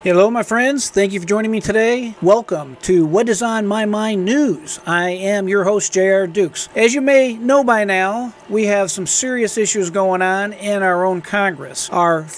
Hello, my friends. Thank you for joining me today. Welcome to What Is On My Mind News. I am your host, J.R. Dukes. As you may know by now, we have some serious issues going on in our own Congress. Our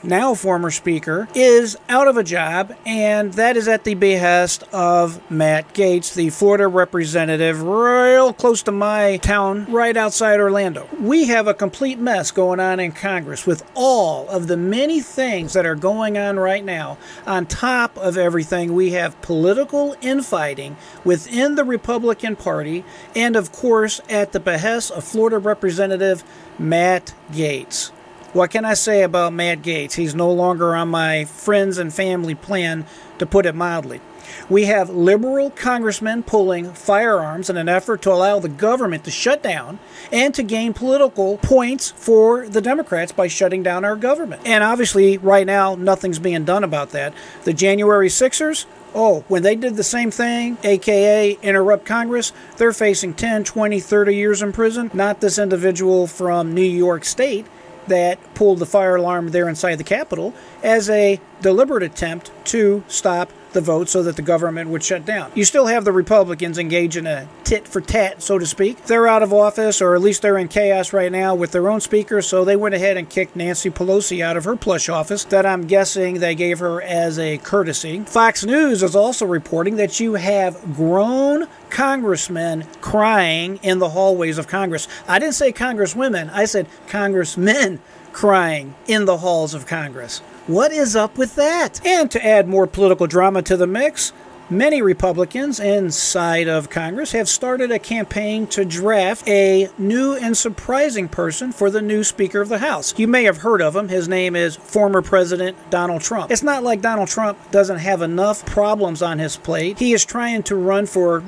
now former Speaker is out of a job, and that is at the behest of Matt Gaetz, the Florida representative, real close to my town, right outside Orlando. We have a complete mess going on in Congress with all of the many things that are going on right now. On top of everything, we have political infighting within the Republican Party and, of course, at the behest of Florida Representative Matt Gaetz. What can I say about Matt Gaetz? He's no longer on my friends and family plan, to put it mildly. We have liberal congressmen pulling firearms in an effort to allow the government to shut down and to gain political points for the Democrats by shutting down our government. And obviously, right now, nothing's being done about that. The January 6ers, when they did the same thing, aka interrupt Congress, they're facing 10, 20, 30 years in prison. Not this individual from New York State that pulled the fire alarm there inside the Capitol as a deliberate attempt to stop the vote so that the government would shut down. You still have the Republicans engaged in a tit for tat, so to speak. They're out of office, or at least they're in chaos right now with their own speaker, so they went ahead and kicked Nancy Pelosi out of her plush office that I'm guessing they gave her as a courtesy. Fox News is also reporting that you have grown congressmen crying in the hallways of Congress. I didn't say congresswomen, I said congressmen crying in the halls of Congress. What is up with that? And to add more political drama to the mix, many Republicans inside of Congress have started a campaign to draft a new and surprising person for the new Speaker of the House. You may have heard of him. His name is former President Donald Trump. It's not like Donald Trump doesn't have enough problems on his plate. He is trying to run for,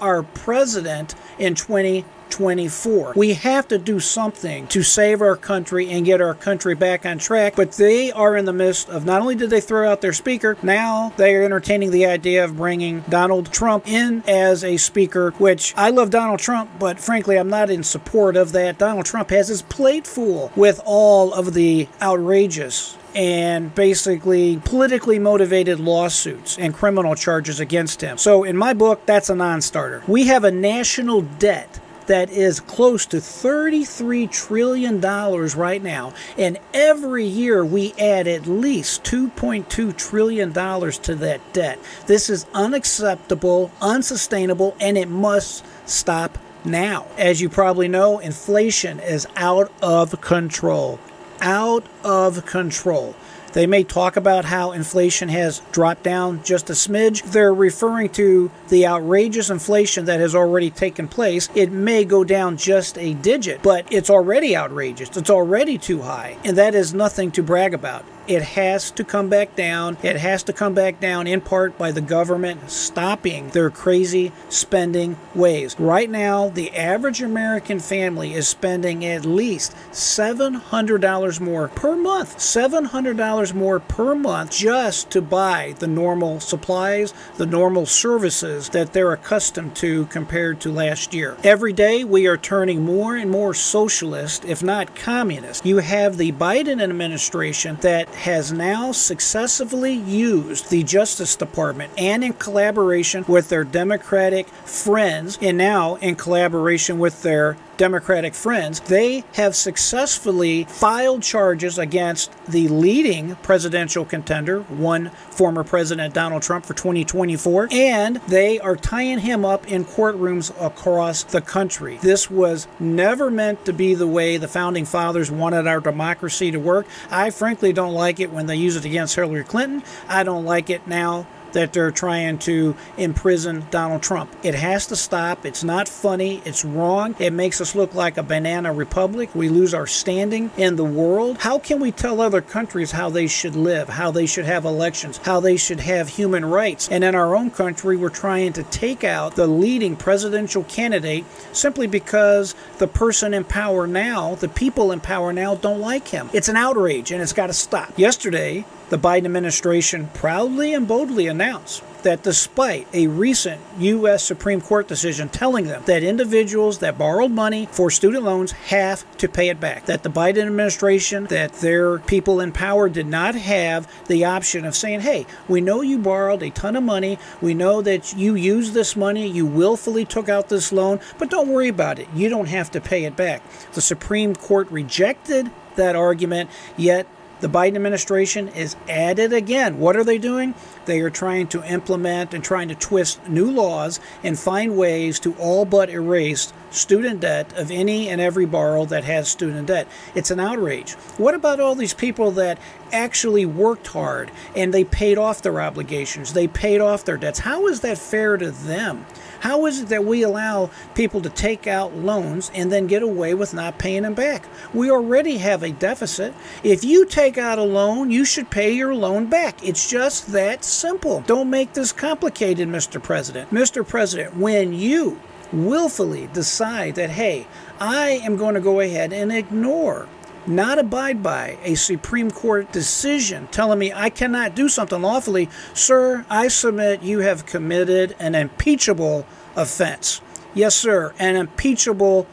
our president in 2024. We have to do something to save our country and get our country back on track, but they are in the midst of, not only did they throw out their speaker, now they are entertaining the idea of bringing Donald Trump in as a speaker, which I love Donald Trump, but frankly, I'm not in support of that. Donald Trump has his plate full with all of the outrageous and basically politically motivated lawsuits and criminal charges against him. So in my book, that's a non-starter. We have a national debt that is close to $33 trillion right now, and every year we add at least $2.2 trillion to that debt. This is unacceptable, unsustainable, and it must stop now. As you probably know, inflation is out of control. Out of control. They may talk about how inflation has dropped down just a smidge. They're referring to the outrageous inflation that has already taken place. It may go down just a digit, but it's already outrageous. It's already too high, and that is nothing to brag about. It has to come back down. It has to come back down in part by the government stopping their crazy spending ways. Right now, the average American family is spending at least $700 more per month. $700 more per month just to buy the normal supplies, the normal services that they're accustomed to compared to last year. Every day, we are turning more and more socialist, if not communist. You have the Biden administration that has now successfully used the Justice Department, and in collaboration with their Democratic friends, and now in collaboration with their Democratic friends, they have successfully filed charges against the leading presidential contender, one former President Donald Trump, for 2024, and they are tying him up in courtrooms across the country. This was never meant to be the way the Founding Fathers wanted our democracy to work. I frankly don't like it when they use it against Hillary Clinton. I don't like it now that they're trying to imprison Donald Trump. It has to stop. It's not funny. It's wrong. It makes us look like a banana republic. We lose our standing in the world. How can we tell other countries how they should live, how they should have elections, how they should have human rights? And in our own country, we're trying to take out the leading presidential candidate simply because the person in power now, the people in power now, don't like him. It's an outrage, and it's got to stop. Yesterday, The Biden administration proudly and boldly announced that despite a recent U.S. Supreme Court decision telling them that individuals that borrowed money for student loans have to pay it back, that the Biden administration, that their people in power did not have the option of saying, hey, we know you borrowed a ton of money, we know that you used this money, you willfully took out this loan, but don't worry about it, you don't have to pay it back. The Supreme Court rejected that argument, yet the Biden administration is at it again. What are they doing? They are trying to implement and trying to twist new laws and find ways to all but erase student debt of any and every borrower that has student debt. It's an outrage. What about all these people that actually worked hard and they paid off their obligations? They paid off their debts. How is that fair to them? How is it that we allow people to take out loans and then get away with not paying them back? We already have a deficit. If you take out a loan, you should pay your loan back. It's just that simple. Don't make this complicated, Mr. President. Mr. President, when you willfully decide that, hey, I am going to go ahead and ignore, not abide by a Supreme Court decision telling me I cannot do something lawfully, sir, I submit you have committed an impeachable offense. Yes, sir, an impeachable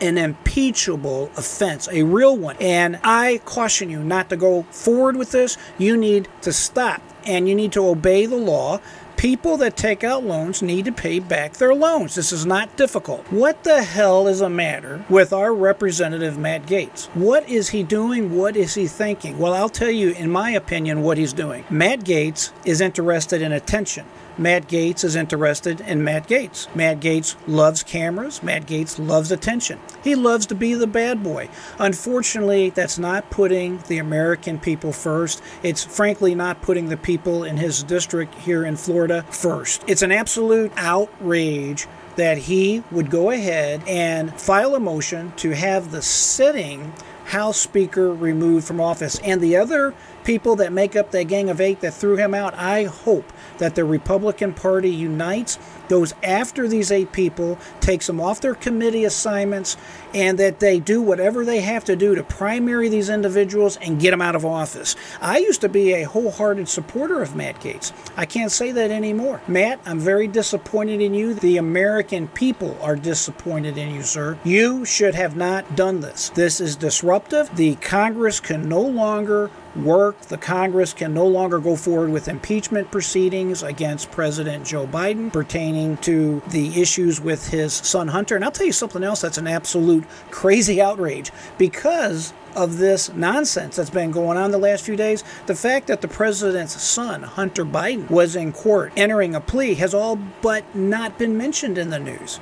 offense, a real one. And I caution you not to go forward with this. You need to stop and you need to obey the law. People that take out loans need to pay back their loans. This is not difficult. What the hell is the matter with our Representative Matt Gaetz? What is he doing? What is he thinking? Well, I'll tell you, in my opinion, what he's doing. Matt Gaetz is interested in attention. Matt Gaetz is interested in Matt Gaetz. Matt Gaetz loves cameras. Matt Gaetz loves attention. He loves to be the bad boy. Unfortunately, that's not putting the American people first. It's frankly not putting the people in his district here in Florida first. It's an absolute outrage that he would go ahead and file a motion to have the sitting House Speaker removed from office. And the other people that make up that gang of 8 that threw him out, I hope that the Republican Party unites, goes after these 8 people, takes them off their committee assignments, and that they do whatever they have to do to primary these individuals and get them out of office. I used to be a wholehearted supporter of Matt Gaetz. I can't say that anymore. Matt, I'm very disappointed in you. The American people are disappointed in you, sir. You should have not done this. This is disruptive. The Congress can no longer work. The Congress can no longer go forward with impeachment proceedings against President Joe Biden pertaining to the issues with his son Hunter. And I'll tell you something else that's an absolute crazy outrage. Because of this nonsense that's been going on the last few days, the fact that the president's son, Hunter Biden, was in court entering a plea has all but not been mentioned in the news.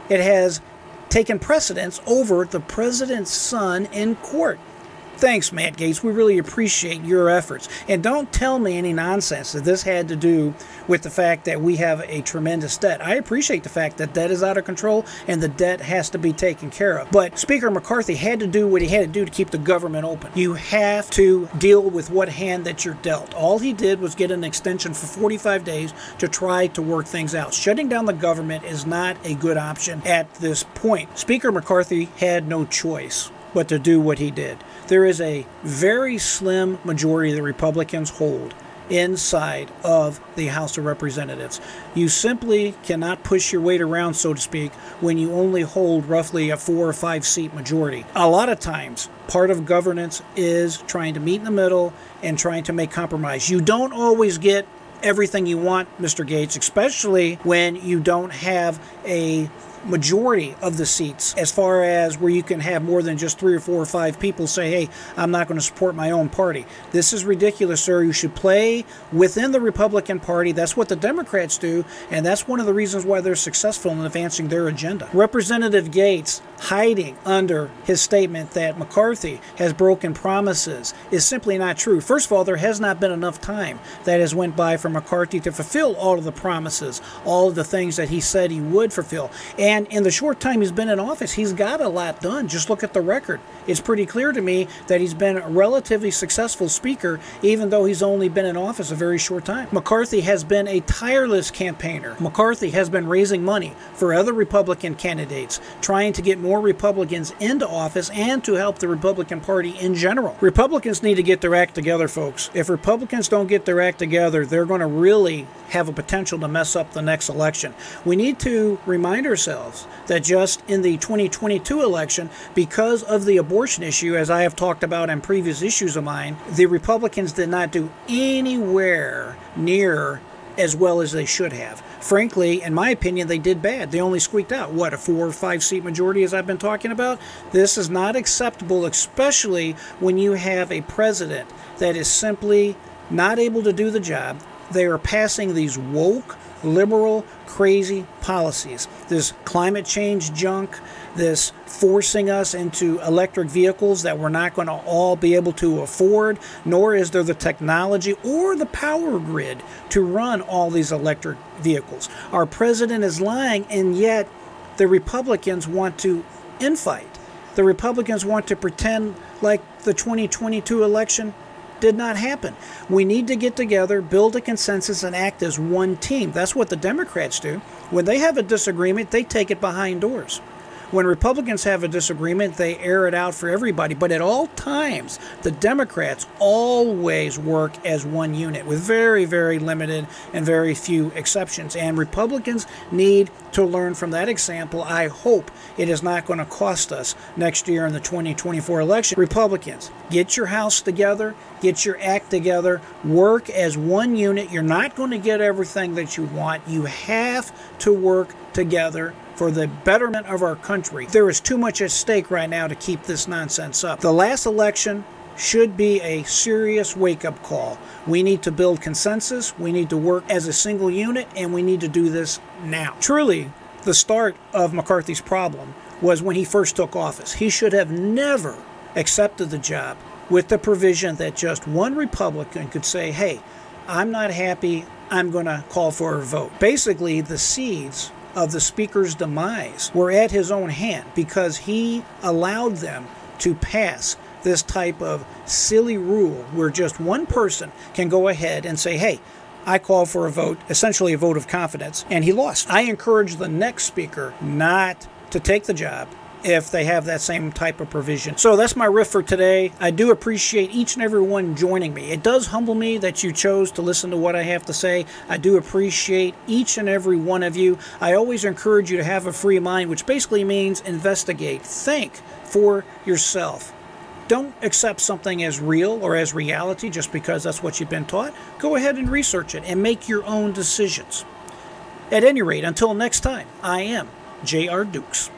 It has taken precedence over the president's son in court. Thanks, Matt Gaetz. We really appreciate your efforts. And don't tell me any nonsense that this had to do with the fact that we have a tremendous debt. I appreciate the fact that debt is out of control and the debt has to be taken care of. But Speaker McCarthy had to do what he had to do to keep the government open. You have to deal with what hand that you're dealt. All he did was get an extension for 45 days to try to work things out. Shutting down the government is not a good option at this point. Speaker McCarthy had no choice but to do what he did. There is a very slim majority the Republicans hold inside of the House of Representatives. You simply cannot push your weight around, so to speak, when you only hold roughly a 4 or 5 seat majority. A lot of times, part of governance is trying to meet in the middle and trying to make compromise. You don't always get everything you want, Mr. Gaetz, especially when you don't have a majority of the seats, as far as where you can have more than just 3 or 4 or 5 people say, hey, I'm not going to support my own party. This is ridiculous, sir. You should play within the Republican Party. That's what the Democrats do, and that's one of the reasons why they're successful in advancing their agenda. Representative Gaetz hiding under his statement that McCarthy has broken promises is simply not true. First of all, there has not been enough time that has went by for McCarthy to fulfill all of the promises, all of the things that he said he would fulfill. And in the short time he's been in office, he's got a lot done. Just look at the record. It's pretty clear to me that he's been a relatively successful speaker, even though he's only been in office a very short time. McCarthy has been a tireless campaigner. McCarthy has been raising money for other Republican candidates, trying to get more more Republicans into office and to help the Republican Party in general. Republicans need to get their act together, folks. If Republicans don't get their act together, they're going to really have a potential to mess up the next election. We need to remind ourselves that just in the 2022 election, because of the abortion issue, as I have talked about in previous issues of mine, the Republicans did not do anywhere near as well as they should have. Frankly, in my opinion, they did bad. They only squeaked out, what, a 4 or 5 seat majority, as I've been talking about? This is not acceptable, especially when you have a president that is simply not able to do the job. They are passing these woke, liberal, crazy policies. This climate change junk, this forcing us into electric vehicles that we're not going to all be able to afford, nor is there the technology or the power grid to run all these electric vehicles. Our president is lying, and yet the Republicans want to infight. The Republicans want to pretend like the 2022 election did not happen. We need to get together, build a consensus, and act as one team. That's what the Democrats do. When they have a disagreement, they take it behind doors. When Republicans have a disagreement, they air it out for everybody. But at all times, the Democrats always work as one unit with very, very limited and very few exceptions. And Republicans need to learn from that example. I hope it is not going to cost us next year in the 2024 election. Republicans, get your house together, get your act together, work as one unit. You're not going to get everything that you want. You have to work together for the betterment of our country. There is too much at stake right now to keep this nonsense up. The last election should be a serious wake-up call. We need to build consensus, we need to work as a single unit, and we need to do this now. Truly, the start of McCarthy's problem was when he first took office. He should have never accepted the job with the provision that just one Republican could say, hey, I'm not happy, I'm going to call for a vote. Basically, the seeds of the Speaker's demise were at his own hand because he allowed them to pass this type of silly rule where just one person can go ahead and say, hey, I call for a vote, essentially a vote of confidence, and he lost. I encourage the next Speaker not to take the job if they have that same type of provision. So that's my riff for today. I do appreciate each and every one joining me. It does humble me that you chose to listen to what I have to say. I do appreciate each and every one of you. I always encourage you to have a free mind, which basically means investigate. Think for yourself. Don't accept something as real or as reality just because that's what you've been taught. Go ahead and research it and make your own decisions. At any rate, until next time, I am J.R. Dukes.